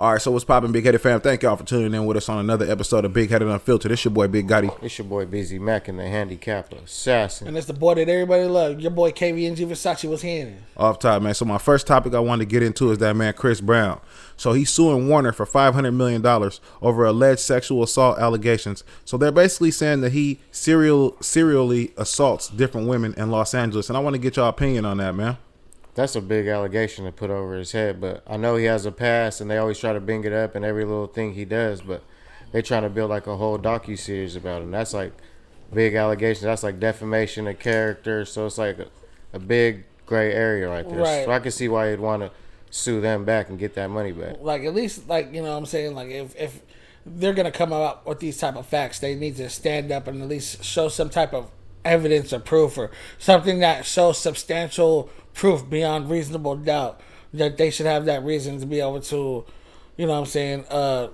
All right, so what's poppin', Big Headed fam? Thank y'all for tuning in with us on another episode of Big Headed Unfiltered. It's your boy, Big Gotti. It's your boy, Busy Mac, and the handicap assassin. And it's the boy that everybody loves. Your boy, KVNG Versace, was handing. Off top, man. So my first topic I wanted to get into is that man, Chris Brown. So he's suing Warner for $500 million over alleged sexual assault allegations. So they're basically saying that he serially assaults different women in Los Angeles. And I want to get y'all opinion on that, man. That's a big allegation to put over his head, but I know he has a past, and they always try to bring it up in every little thing he does, but they're trying to build like a whole docu-series about him. That's like big allegations. That's like defamation of character, so it's like a big gray area right there. Right. So I can see why he'd want to sue them back and get that money back. Like, at least, like, you know what I'm saying? Like, if they're going to come out with these type of facts, they need to stand up and at least show some type of evidence or proof or something that shows substantial proof beyond reasonable doubt that they should have that reason to be able to, you know what I'm saying,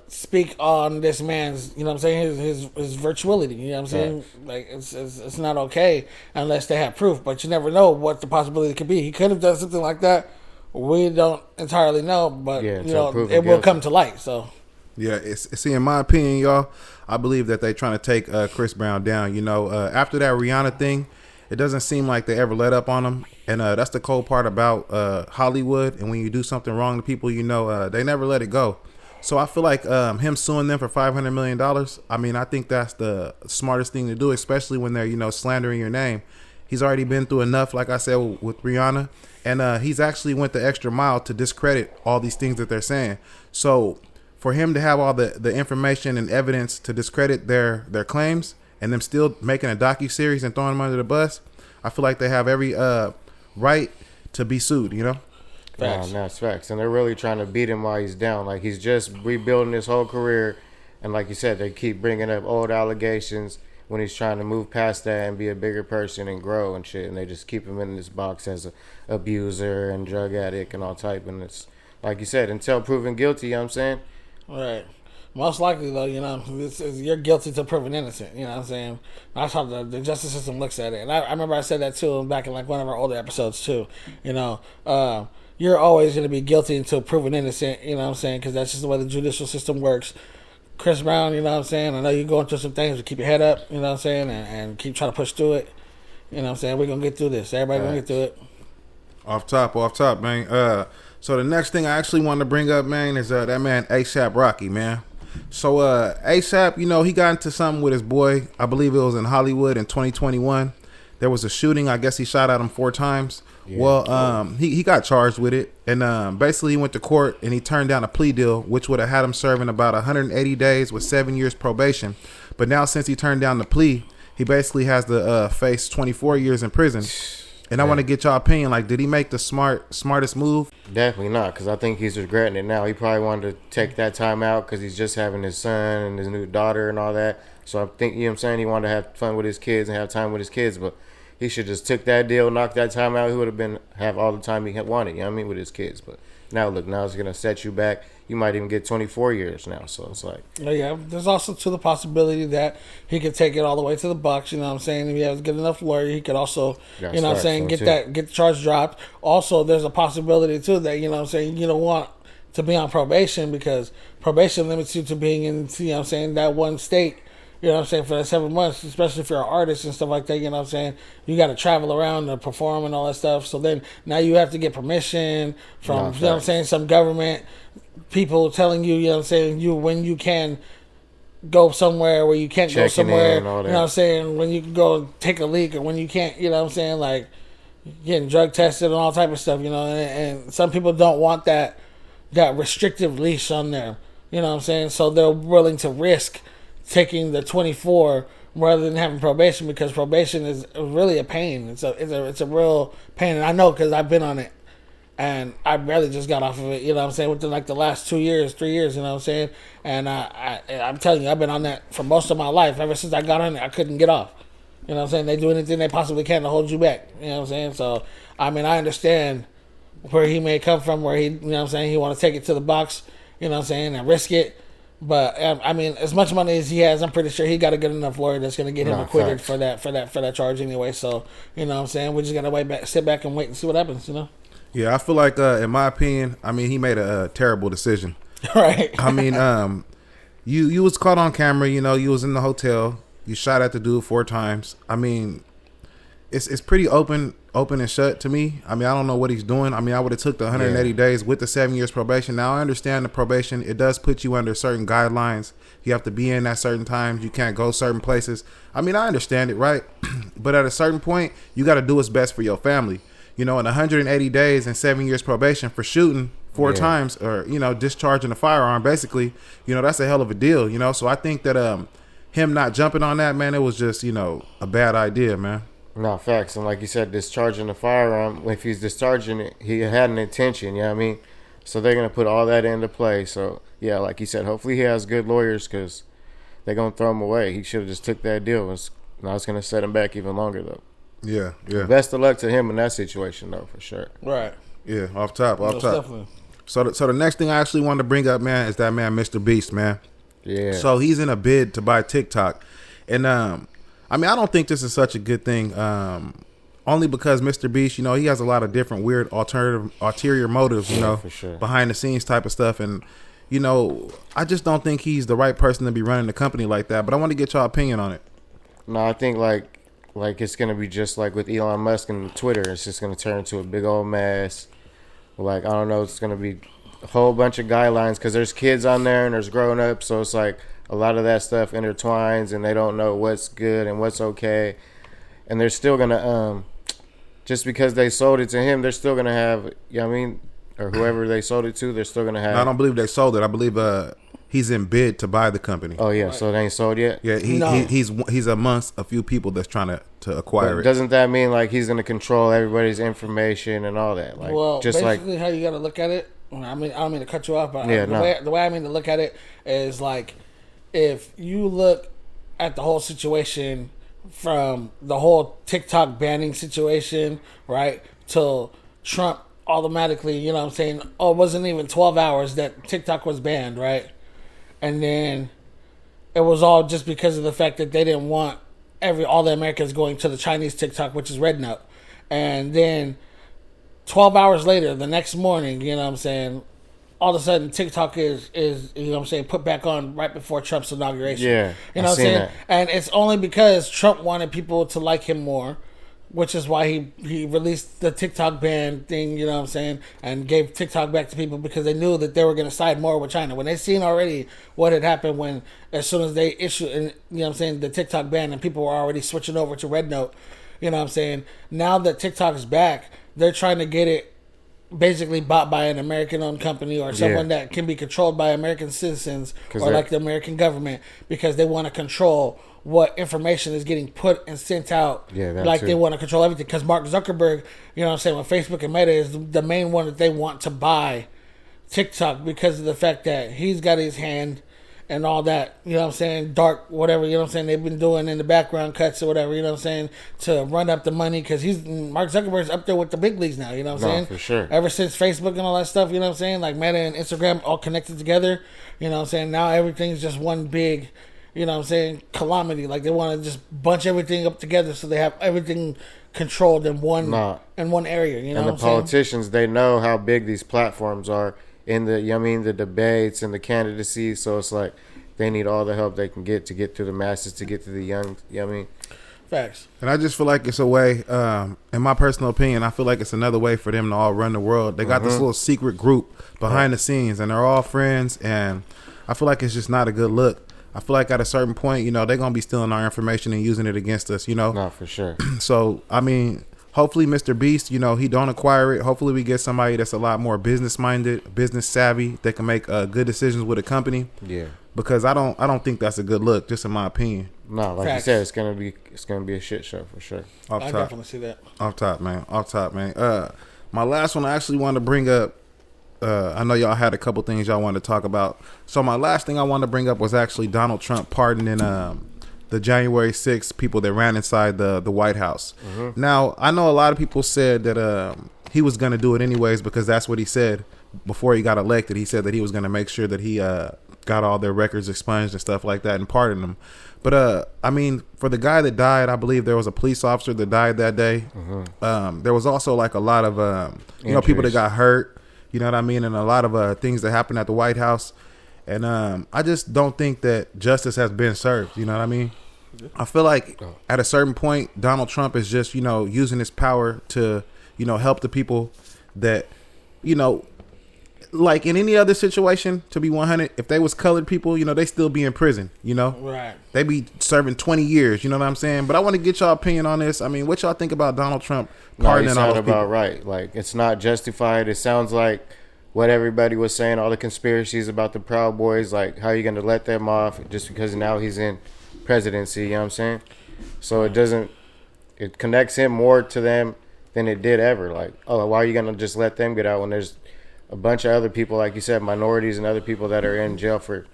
speak on this man's, you know what I'm saying, his virtuality, you know what I'm saying? Like, it's not okay unless they have proof, but you never know what the possibility could be. He could have done something like that. We don't entirely know, but, you know, it will come to light, so. Yeah, see, in my opinion, y'all, I believe that they trying to take Chris Brown down. You know, after that Rihanna thing, it doesn't seem like they ever let up on him. And that's the cold part about Hollywood. And when you do something wrong to people, you know, they never let it go. So I feel like him suing them for $500 million, I mean, I think that's the smartest thing to do, especially when they're, you know, slandering your name. He's already been through enough, like I said, with Rihanna. And he's actually went the extra mile to discredit all these things that they're saying. So for him to have all the information and evidence to discredit their claims and them still making a docuseries and throwing them under the bus, I feel like they have every right to be sued, you know? Facts. That's facts. And they're really trying to beat him while he's down. Like, he's just rebuilding his whole career. And like you said, they keep bringing up old allegations when he's trying to move past that and be a bigger person and grow and shit. And they just keep him in this box as a abuser and drug addict and all type. And it's, like you said, until proven guilty, you know what I'm saying? Right. Most likely, though, you know, you're guilty till proven innocent. You know what I'm saying? That's how the justice system looks at it. And I remember I said that, too, back in, like, one of our older episodes, too. You know, you're always going to be guilty until proven innocent, you know what I'm saying? Because that's just the way the judicial system works. Chris Brown, you know what I'm saying? I know you're going through some things, but keep your head up, you know what I'm saying? And keep trying to push through it. You know what I'm saying? We're going to get through this. Everybody going to get through it. Off top, man. So the next thing I actually wanted to bring up, man, is that man A$AP Rocky, man. So A$AP, you know, he got into something with his boy. I believe it was in Hollywood in 2021. There was a shooting. I guess he shot at him 4 times. Yeah. Well, he got charged with it. And basically he went to court and he turned down a plea deal, which would have had him serving about 180 days with 7 years probation. But now since he turned down the plea, he basically has to face 24 years in prison. And I want to get y'all opinion. Like, did he make the smartest move? Definitely not, because I think he's regretting it now. He probably wanted to take that time out because he's just having his son and his new daughter and all that. So I think, you know what I'm saying, he wanted to have fun with his kids and have time with his kids. But he should just took that deal, knocked that time out. He would have all the time he wanted, you know what I mean, with his kids. But now, look, now it's going to set you back. You might even get 24 years now. So it's like... Yeah, there's also to the possibility that he could take it all the way to the Bucks, you know what I'm saying? If he has good enough lawyer, he could also, you know what I'm saying, get the charge dropped. Also, there's a possibility, too, that, you know what I'm saying, you don't want to be on probation because probation limits you to being in, you know what I'm saying, that one state, you know what I'm saying, for the 7 months, especially if you're an artist and stuff like that, you know what I'm saying? You got to travel around and perform and all that stuff. So then now you have to get permission from, you know what I'm saying, some government people telling you, you know what I'm saying, when you can go somewhere, where you can't go somewhere, you know what I'm saying, when you can go take a leak or when you can't, you know what I'm saying, like getting drug tested and all type of stuff, you know, and some people don't want that restrictive leash on there, you know what I'm saying, so they're willing to risk taking the 24 rather than having probation because probation is really a pain. It's a real pain, and I know because I've been on it. And I barely just got off of it, you know what I'm saying, within like the last 2 years, 3 years, you know what I'm saying? And I'm telling you, I've been on that for most of my life. Ever since I got on it, I couldn't get off. You know what I'm saying? They do anything they possibly can to hold you back. You know what I'm saying? So, I mean, I understand where he may come from, where he, you know what I'm saying, he want to take it to the box, you know what I'm saying, and risk it. But, I mean, as much money as he has, I'm pretty sure he got a good enough lawyer that's going to get him acquitted for that charge anyway. So, you know what I'm saying? We just got to sit back and wait and see what happens, you know? Yeah, I feel like, in my opinion, I mean, he made a terrible decision. Right. I mean, you was caught on camera. You know, you was in the hotel. You shot at the dude 4 times. I mean, it's pretty open and shut to me. I mean, I don't know what he's doing. I mean, I would have took the 180 days with the 7 years probation. Now I understand the probation. It does put you under certain guidelines. You have to be in at certain times. You can't go certain places. I mean, I understand it, right? But at a certain point, you got to do what's best for your family. You know, in 180 days and 7 years probation for shooting 4 times, or, you know, discharging a firearm, basically, you know, that's a hell of a deal, you know? So I think that him not jumping on that, man, it was just, you know, a bad idea, man. No, facts. And like you said, discharging the firearm, if he's discharging it, he had an intention, you know what I mean? So they're going to put all that into play. So, yeah, like you said, hopefully he has good lawyers, because they're going to throw him away. He should have just took that deal. Now it's going to set him back even longer, though. Yeah. Best of luck to him in that situation, though, for sure. Right. Yeah, off top. Definitely. So the next thing I actually wanted to bring up, man, is that man, Mr. Beast, man. Yeah. So he's in a bid to buy TikTok. And, I mean, I don't think this is such a good thing, only because Mr. Beast, you know, he has a lot of different weird ulterior motives, you know, for sure. behind the scenes type of stuff. And, you know, I just don't think he's the right person to be running the company like that. But I want to get your opinion on it. No, I think like it's gonna be just like with Elon Musk and Twitter. It's just gonna turn into a big old mess. Like, I don't know, it's gonna be a whole bunch of guidelines, because there's kids on there and there's grown ups, so it's like a lot of that stuff intertwines, and they don't know what's good and what's okay. And they're still gonna just because they sold it to him, they're still gonna have, you know what I mean, or whoever they sold it to, they're still gonna have. No, I don't believe they sold it. I believe he's in bid to buy the company. Oh yeah, so it ain't sold yet. Yeah, he's amongst a few people that's trying to acquire But it. doesn't that mean like he's gonna control everybody's information and all that? Like, Well, just basically, like how you got to look at it. I mean, I don't mean to cut you off, but Yeah, the way I mean to look at it is like, if you look at the whole situation from the whole TikTok banning situation, right, till Trump automatically, you know what I'm saying, oh, it wasn't even 12 hours that TikTok was banned, right? And then it was all just because of the fact that they didn't want all the Americans going to the Chinese TikTok, which is Red Note. And then 12 hours later, the next morning, you know what I'm saying, all of a sudden TikTok is you know what I'm saying, put back on right before Trump's inauguration. Yeah, you know what I'm saying? That. And it's only because Trump wanted people to like him more, which is why he released the TikTok ban thing, you know what I'm saying, and gave TikTok back to people, because they knew that they were going to side more with China. When they seen already what had happened when, as soon as they issued, you know what I'm saying, the TikTok ban, and people were already switching over to Red Note, you know what I'm saying, now that TikTok's back, they're trying to get it basically bought by an American-owned company, or someone that can be controlled by American citizens, or like the American government, because they want to control what information is getting put and sent out. Yeah, like too. They want to control everything, because Mark Zuckerberg, you know what I'm saying, with Facebook and Meta, is the main one that they want to buy TikTok, because of the fact that he's got his hand and all that, you know what I'm saying, dark whatever, you know what I'm saying, they've been doing in the background cuts or whatever, you know what I'm saying, to run up the money, because Mark Zuckerberg's up there with the big leagues now, you know what I'm saying, for sure. Ever since Facebook and all that stuff, you know what I'm saying, like Meta and Instagram all connected together, you know what I'm saying, now everything's just one big, you know what I'm saying, calamity. Like, they want to just bunch everything up together so they have everything controlled in one area, you know and what I'm the politicians, they know how big these platforms are in the, you know what I mean, the debates and the candidacy, so it's like they need all the help they can get to the masses, to get to the young, you know what I mean? Facts. And I just feel like it's a way, in my personal opinion, I feel like it's another way for them to all run the world. They got this little secret group behind the scenes, and they're all friends, and I feel like it's just not a good look. I feel like at a certain point, you know, they're going to be stealing our information and using it against us, you know? No, for sure. So, I mean, hopefully Mr. Beast, you know, he don't acquire it. Hopefully we get somebody that's a lot more business-minded, business savvy, that can make good decisions with a company. Yeah. Because I don't think that's a good look, just in my opinion. No, like Facts. you said, it's gonna be a shit show for sure. Off I top. definitely see that. Off top, man. My last one I actually wanted to bring up. I know y'all had a couple things y'all wanted to talk about. So my last thing I wanted to bring up was actually Donald Trump pardoning the January 6th people that ran inside the White House. Mm-hmm. Now, I know a lot of people said that he was going to do it anyways, because that's what he said before he got elected. He said that he was going to make sure that he got all their records expunged and stuff like that and pardon them. But, I mean, for the guy that died, I believe there was a police officer that died that day. Mm-hmm. There was also like a lot of, people that got hurt. You know what I mean? And a lot of things that happened at the White House. And I just don't think that justice has been served. You know what I mean? I feel like at a certain point, Donald Trump is just, using his power to, help the people that, like in any other situation, to be 100, if they was colored people, they still be in prison, Right. They be serving 20 years, you know what I'm saying? But I want to get y'all opinion on this. I mean, what y'all think about Donald Trump pardoning all those people? About right. Like, it's not justified. It sounds like what everybody was saying, all the conspiracies about the Proud Boys, like how are you going to let them off just because now he's in presidency, you know what I'm saying? So it connects him more to them than it did ever. Like, oh, why are you going to just let them get out when there's a bunch of other people, like you said, minorities and other people that are in jail for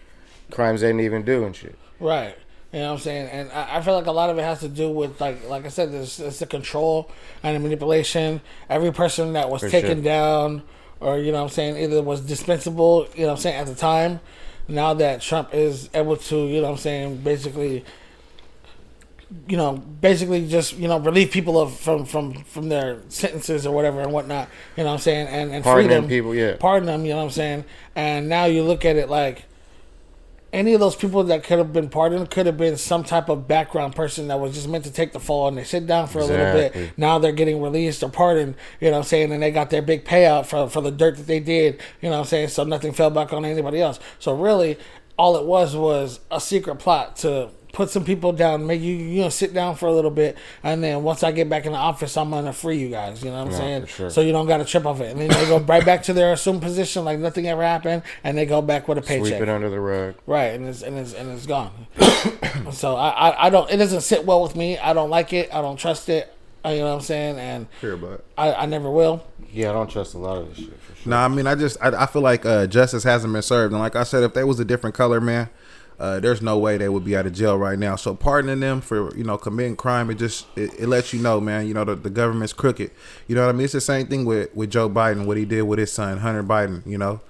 crimes they didn't even do and shit. Right. You know what I'm saying? And I feel like a lot of it has to do with, like I said, it's the control and the manipulation. Every person that was taken down or, you know what I'm saying, either was dispensable, you know what I'm saying, at the time. Now that Trump is able to, you know what I'm saying, basically just, relieve people from their sentences or whatever and whatnot, you know what I'm saying, and free them. Pardon them, you know what I'm saying. And now you look at it like any of those people that could have been pardoned could have been some type of background person that was just meant to take the fall, and they sit down for a little bit. Now they're getting released or pardoned, you know what I'm saying, and they got their big payout for the dirt that they did, you know what I'm saying, so nothing fell back on anybody else. So really, all it was a secret plot to put some people down, make you sit down for a little bit, and then once I get back in the office, I'm gonna free you guys. You know what I'm saying? Sure. So you don't got to trip off it, and then they go right back to their assumed position like nothing ever happened, and they go back with a paycheck. Sweep it under the rug. Right, and it's gone. So I don't. It doesn't sit well with me. I don't like it. I don't trust it. You know what I'm saying? And I never will. Yeah, I don't trust a lot of this shit for sure. No, I mean, I feel like justice hasn't been served, and like I said, if they was a different color, man. There's no way they would be out of jail right now. So pardoning them for, committing crime, it lets you know, man, the government's crooked. You know what I mean? It's the same thing with Joe Biden, what he did with his son, Hunter Biden,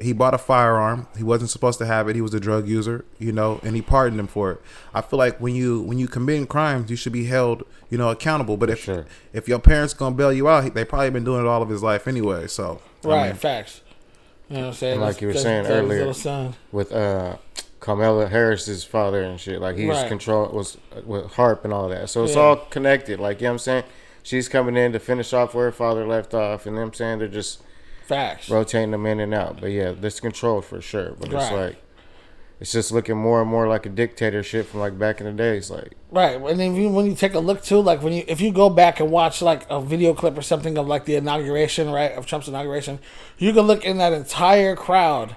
He bought a firearm. He wasn't supposed to have it. He was a drug user, and he pardoned him for it. I feel like when you committing crimes, you should be held, accountable. But if your parents gonna bail you out, they probably been doing it all of his life anyway. So facts. You know what I'm saying? And like you were saying earlier with Kamala Harris's father and shit, like he was with Harp and all that. So it's all connected. Like, you know what I'm saying? She's coming in to finish off where her father left off, and you know what I'm saying, they're just rotating them in and out. But yeah, this controlled for sure. But it's like it's just looking more and more like a dictatorship from like back in the days, like And then when you take a look too, like if you go back and watch like a video clip or something of like the inauguration, of Trump's inauguration, you can look in that entire crowd,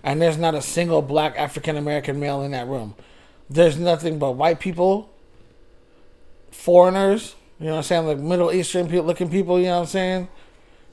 and there's not a single black African American male in that room. There's nothing but white people, foreigners, you know what I'm saying, like Middle Eastern looking people, you know what I'm saying,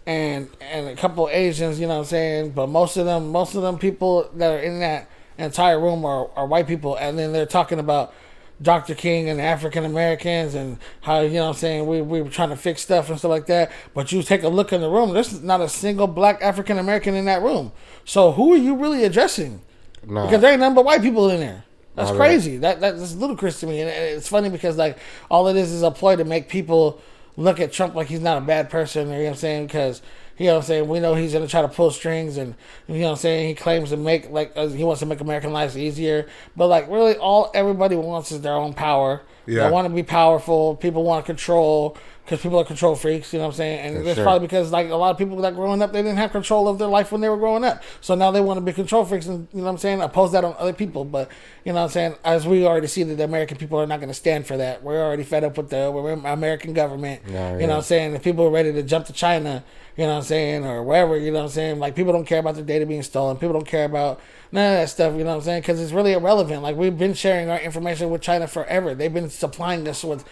and a couple Asians, you know what I'm saying. But most of them people that are in that entire room are white people, and then they're talking about Dr. King and African Americans and how, you know what I'm saying, we were trying to fix stuff and stuff like that. But you take a look in the room, there's not a single black African American in that room. So who are you really addressing? Because there ain't nothing but white people in there. That's crazy. That's ludicrous to me. And it's funny because like all it is a ploy to make people look at Trump like he's not a bad person, you know what I'm saying? Because you know what I'm saying, we know he's going to try to pull strings, and you know what I'm saying, he claims to make, he wants to make American lives easier. But like really everybody wants is their own power. Yeah. They want to be powerful. People want to control because people are control freaks, you know what I'm saying? And it's probably because like a lot of people that growing up, they didn't have control of their life when they were growing up. So now they want to be control freaks and, you know what I'm saying, oppose that on other people. But, you know what I'm saying, as we already see that the American people are not going to stand for that. We're already fed up with the American government. You know what I'm saying? If people are ready to jump to China, you know what I'm saying, or wherever, you know what I'm saying, like people don't care about their data being stolen. People don't care about none of that stuff, you know what I'm saying, because it's really irrelevant. Like we've been sharing our information with China forever. They've been supplying us with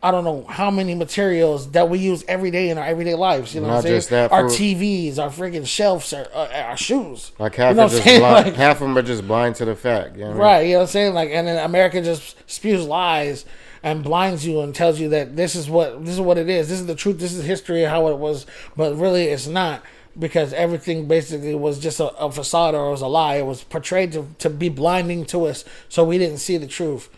I don't know how many materials that we use every day in our everyday lives. You know what I'm saying? Our TVs, our freaking shelves, our shoes. Like half, half of them are just blind to the fact. You know what I mean? Right, you know what I'm saying? Like, and then America just spews lies and blinds you and tells you that this is what it is. This is the truth. This is history of how it was. But really, it's not, because everything basically was just a facade, or it was a lie. It was portrayed to be blinding to us, so we didn't see the truth.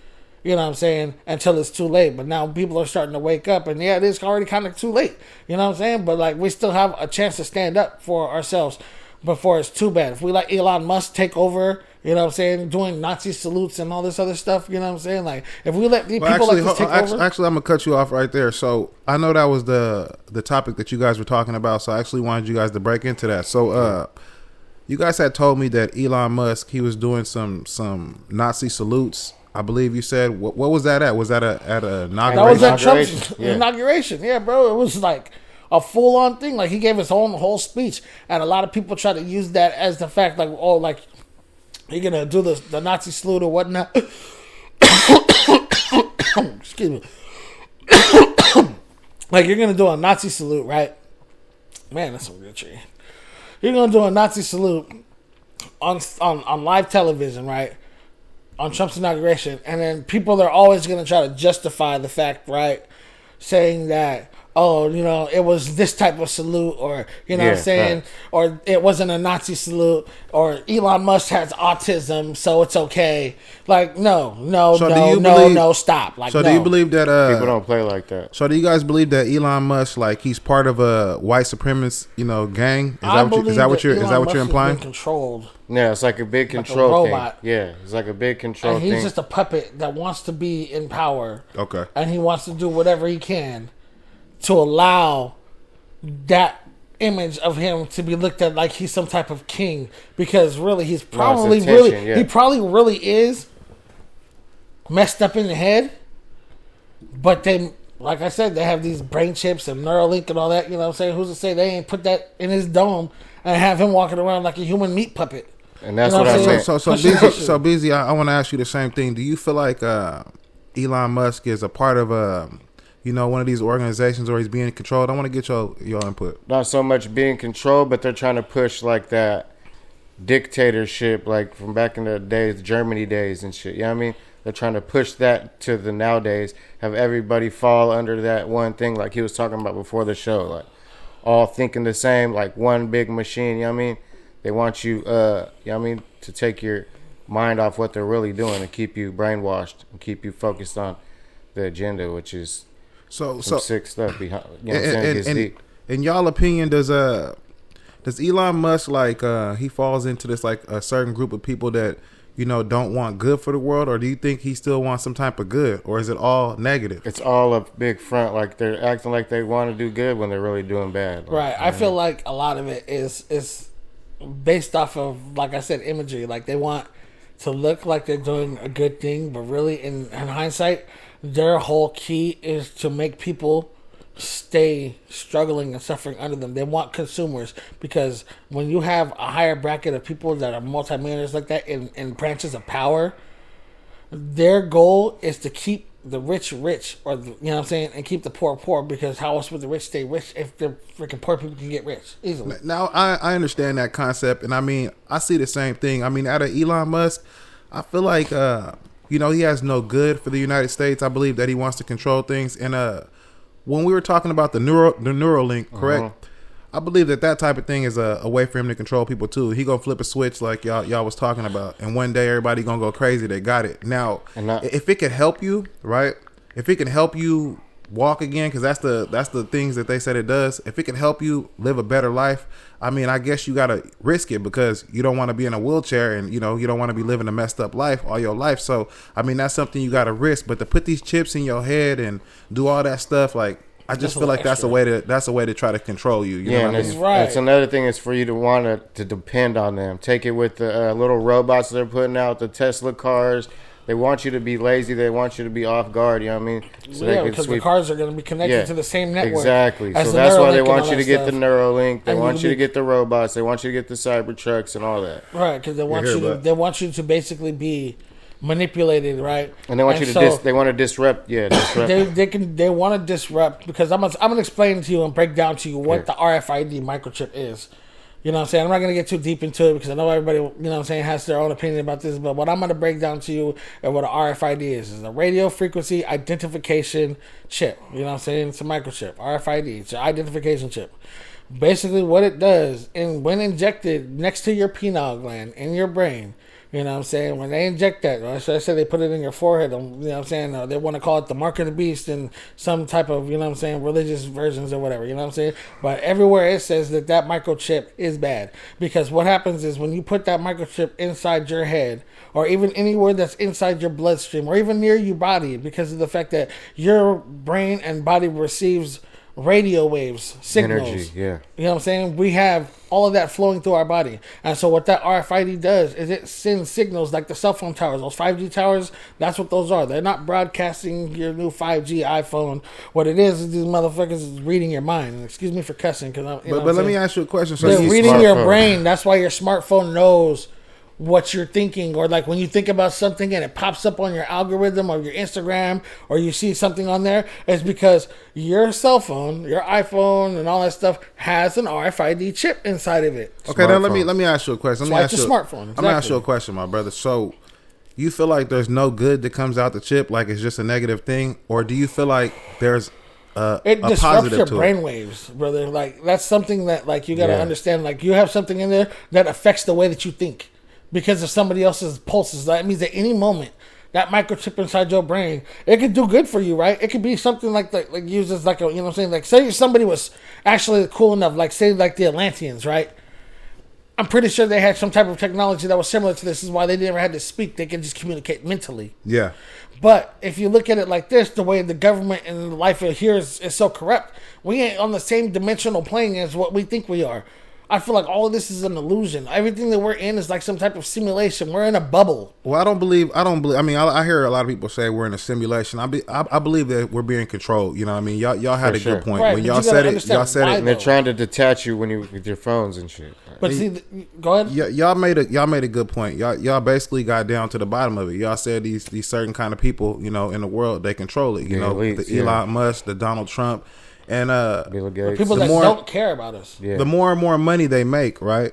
You know what I'm saying? Until it's too late. But now people are starting to wake up, and yeah, it is already kind of too late. You know what I'm saying? But like, we still have a chance to stand up for ourselves before it's too bad. If we let Elon Musk take over, you know what I'm saying, doing Nazi salutes and all this other stuff, you know what I'm saying? Like, if we let people like this take over. Actually, I'm going to cut you off right there. So, I know that was the topic that you guys were talking about, so I actually wanted you guys to break into that. So, you guys had told me that Elon Musk, he was doing some Nazi salutes. I believe you said, what was that at? Was that at a inauguration? That was at Trump's inauguration. Yeah, bro. It was like a full-on thing. Like, he gave his whole speech, and a lot of people try to use that as the fact, like, oh, like, you're going to do the Nazi salute or whatnot. Excuse me. Like, you're going to do a Nazi salute, right? Man, that's some good shit. You're going to do a Nazi salute on live television, right? On Trump's inauguration. And then people are always going to try to justify the fact, right? Saying that, oh, you know, it was this type of salute, or, you know what I'm saying? Right. Or it wasn't a Nazi salute, or Elon Musk has autism, so it's okay. Like, no, stop. Like, so do you believe that people don't play like that? So do you guys believe that Elon Musk, like, he's part of a white supremacist, you know, gang? Is that what you're implying? Controlled. Yeah, it's like a big control thing. Yeah, it's like a big control thing. And he's just a puppet that wants to be in power. Okay. And he wants to do whatever he can to allow that image of him to be looked at like he's some type of king, because really he probably really is messed up in the head. But they, like I said, they have these brain chips and Neuralink and all that. You know what I'm saying? Who's to say they ain't put that in his dome and have him walking around like a human meat puppet? And that's what I'm saying. So busy. I want to ask you the same thing. Do you feel like Elon Musk is a part of one of these organizations, or he's being controlled? I want to get your input. Not so much being controlled, but they're trying to push like that dictatorship, like from back in the days, Germany days and shit. You know what I mean? They're trying to push that to the nowadays, have everybody fall under that one thing, like he was talking about before the show, like all thinking the same, like one big machine. You know what I mean? They want you, you know what I mean, to take your mind off what they're really doing and keep you brainwashed and keep you focused on the agenda, which is some sick stuff behind. You know what I'm saying? In y'all opinion, does Elon Musk, like, he falls into this, like, a certain group of people that, you know, don't want good for the world, or do you think he still wants some type of good, or is it all negative? It's all a big front, like they're acting like they want to do good when they're really doing bad. Like, right. I feel like a lot of it is based off of, like I said, imagery. Like, they want to look like they're doing a good thing, but really, in hindsight, their whole key is to make people stay struggling and suffering under them. They want consumers, because when you have a higher bracket of people that are multimillionaires like that in branches of power, their goal is to keep the rich, or you know what I'm saying, and keep the poor, because how else would the rich stay rich if the freaking poor people can get rich easily? Now, I understand that concept, and I mean, I see the same thing. I mean, out of Elon Musk, I feel like, he has no good for the United States. I believe that he wants to control things. And when we were talking about the Neuralink, correct? I believe that type of thing is a way for him to control people too. He gonna flip a switch like y'all was talking about, and one day everybody gonna go crazy. They got it. Now, if it could help you, right? If it can help you walk again, because that's the things that they said it does. If it can help you live a better life, I mean, I guess you gotta risk it, because you don't want to be in a wheelchair, and you don't want to be living a messed up life all your life. So I mean, that's something you gotta risk. But to put these chips in your head and do all that stuff, like, I just feel like that's a way to try to control you. You know what I mean? Right. It's another thing is for you to want to depend on them. Take it with the little robots they're putting out, the Tesla cars. They want you to be lazy. They want you to be off guard. You know what I mean? So because the cars are going to be connected to the same network. Exactly. So that's why they want you to get the Neuralink. They want you to get the robots. They want you to get the Cybertrucks and all that. Right, because they want you to basically be manipulated, right? And they want they want to disrupt. Yeah, disrupt. They want to disrupt, because I'm gonna explain to you and break down to you what the RFID microchip is. You know what I'm saying? I'm not gonna get too deep into it, because I know everybody, you know what I'm saying, has their own opinion about this. But what I'm gonna break down to you and what an RFID is a radio frequency identification chip. You know what I'm saying? It's a microchip. RFID. It's an identification chip. basically what it does, and when injected next to your pineal gland in your brain, you know what I'm saying? When they inject that, or should I say they put it in your forehead, you know what I'm saying? They want to call it the mark of the beast and some type of, you know what I'm saying, religious versions or whatever, you know what I'm saying? But everywhere it says that microchip is bad. Because what happens is when you put that microchip inside your head, or even anywhere that's inside your bloodstream, or even near your body, because of the fact that your brain and body receives radio waves, signals. Energy, yeah. You know what I'm saying? We have all of that flowing through our body. And so what that RFID does is it sends signals like the cell phone towers, those 5G towers, that's what those are. They're not broadcasting your new 5G iPhone. What it is these motherfuckers is reading your mind. And excuse me for cussing. But let me ask you a question. So they're reading your brain. That's why your smartphone knows what you're thinking, or like when you think about something and it pops up on your algorithm or your Instagram, or you see something on there, it's because your cell phone, your iPhone and all that stuff has an RFID chip inside of it. Okay, now let me ask you a question. It's a smartphone. Exactly. Let me ask you a question, my brother. So you feel like there's no good that comes out the chip, like it's just a negative thing, or do you feel like there's it disrupts your brain waves, brother? Like that's something that like you got to understand. Like you have something in there that affects the way that you think. Because of somebody else's pulses. That means at any moment, that microchip inside your brain, it could do good for you, right? It could be something like used as like a, you know what I'm saying? Like say somebody was actually cool enough, like say like the Atlanteans, right? I'm pretty sure they had some type of technology that was similar to this. Is why they never had to speak. They could just communicate mentally. Yeah. But if you look at it like this, the way the government and life here is so corrupt, we ain't on the same dimensional plane as what we think we are. I feel like all of this is an illusion. Everything that we're in is like some type of simulation. We're in a bubble. Well, I don't believe. I mean, I hear a lot of people say we're in a simulation. I believe that we're being controlled. You know what I mean? Y'all had a good point. Right, when y'all said it. And they're trying to detach you with your phones and shit. But see, go ahead. Y'all made a good point. Y'all basically got down to the bottom of it. Y'all said these certain kind of people, you know, in the world, they control it. You know, elites, the Elon Musk, the Donald Trump. And Bill Gates. People that don't care about us. Yeah. The more and more money they make, right?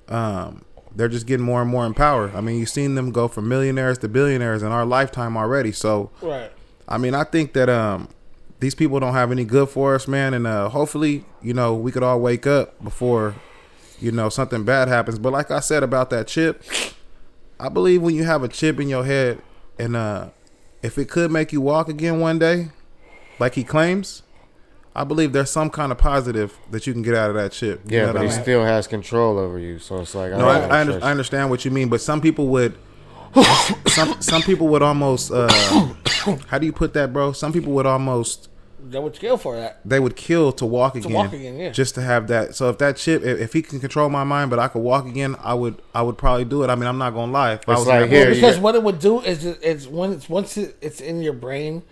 They're just getting more and more in power. I mean, you've seen them go from millionaires to billionaires in our lifetime already. So, right. I mean, I think that these people don't have any good for us, man. And hopefully, you know, we could all wake up before, you know, something bad happens. But like I said about that chip, I believe when you have a chip in your head, and if it could make you walk again one day, like he claims, I believe there's some kind of positive that you can get out of that chip. Yeah, you know but he still has control over you, so it's like I understand what you mean, but some people would, some people would almost, how do you put that, bro? Some people would almost. They would kill for that. They would kill to walk again. To walk again, yeah. Just to have that. So if that chip, if he can control my mind, but I could walk again, I would probably do it. I mean, I'm not gonna lie. If I was like here, because what it would do is when once it's in your brain.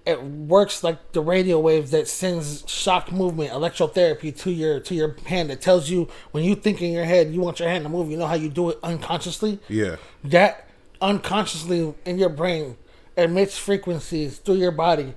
It works like the radio waves that sends shock movement, electrotherapy to your hand. That tells you when you think in your head you want your hand to move. You know how you do it unconsciously. Yeah. That unconsciously in your brain emits frequencies through your body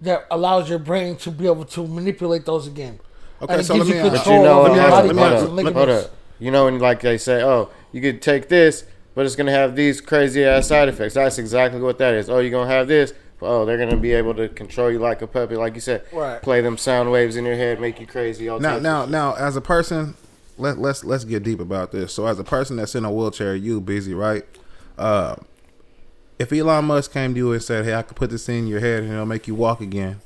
that allows your brain to be able to manipulate those again. Okay, so let me ask you. Hold up. You know, when like they say, oh, you could take this, but it's gonna have these crazy ass side effects. That's exactly what that is. Oh, you're gonna have this. Oh, they're gonna be able to control you like a puppet, like you said. Right. Play them sound waves in your head, make you crazy. Now, as a person, let's get deep about this. So, as a person that's in a wheelchair, you busy, right? If Elon Musk came to you and said, "Hey, I could put this in your head and it'll make you walk again,"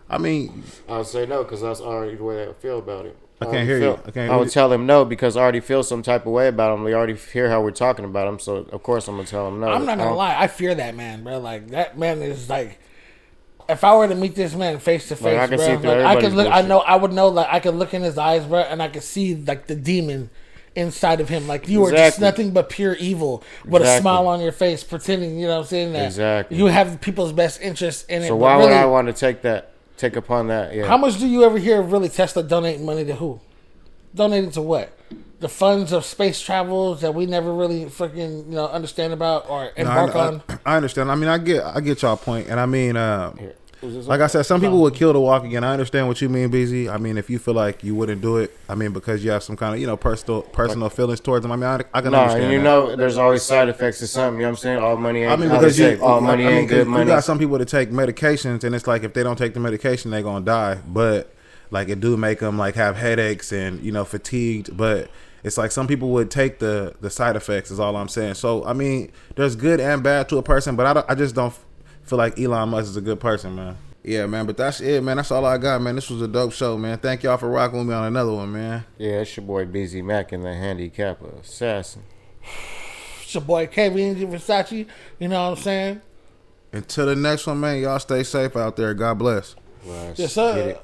I mean, I would say no because that's already the way I feel about it. I can't hear you. I would tell him no because I already feel some type of way about him. We already hear how we're talking about him, so of course I'm gonna tell him no. I'm not gonna lie, I fear that man, bro. Like that man is like, if I were to meet this man face to face, I can bro, see through like, I could look. bullshit. I would know. Like I could look in his eyes, bro, and I could see like the demon inside of him. Like you are just nothing but pure evil, with a smile on your face, pretending. You know what I'm saying? That you have people's best interests in it. So why would I want to take upon that? Yeah. How much do you ever hear of really Tesla donating money to who? Donating to what? The funds of space travels that we never really freaking understand about or embark on. I understand. I mean, I get y'all point, and I mean, like I said, some people would kill to walk again. I understand what you mean, BZ. I mean, if you feel like you wouldn't do it, I mean, because you have some kind of personal feelings towards them. I mean, I can understand. You know, there's always side effects to something. You know what I'm saying? All money ain't. I mean, because all money ain't good money. You got some people that take medications, and it's like if they don't take the medication, they're gonna die. But like it do make them like have headaches and fatigued, but it's like some people would take the side effects is all I'm saying. So I mean, there's good and bad to a person, but I just don't feel like Elon Musk is a good person, man. Yeah, man, but that's it, man. That's all I got, man. This was a dope show, man. Thank y'all for rocking with me on another one, man. Yeah, it's your boy BZ Mac and the handicap assassin. It's your boy Kevin Versace. You know what I'm saying? Until the next one, man, y'all stay safe out there. God bless. Yes, sir.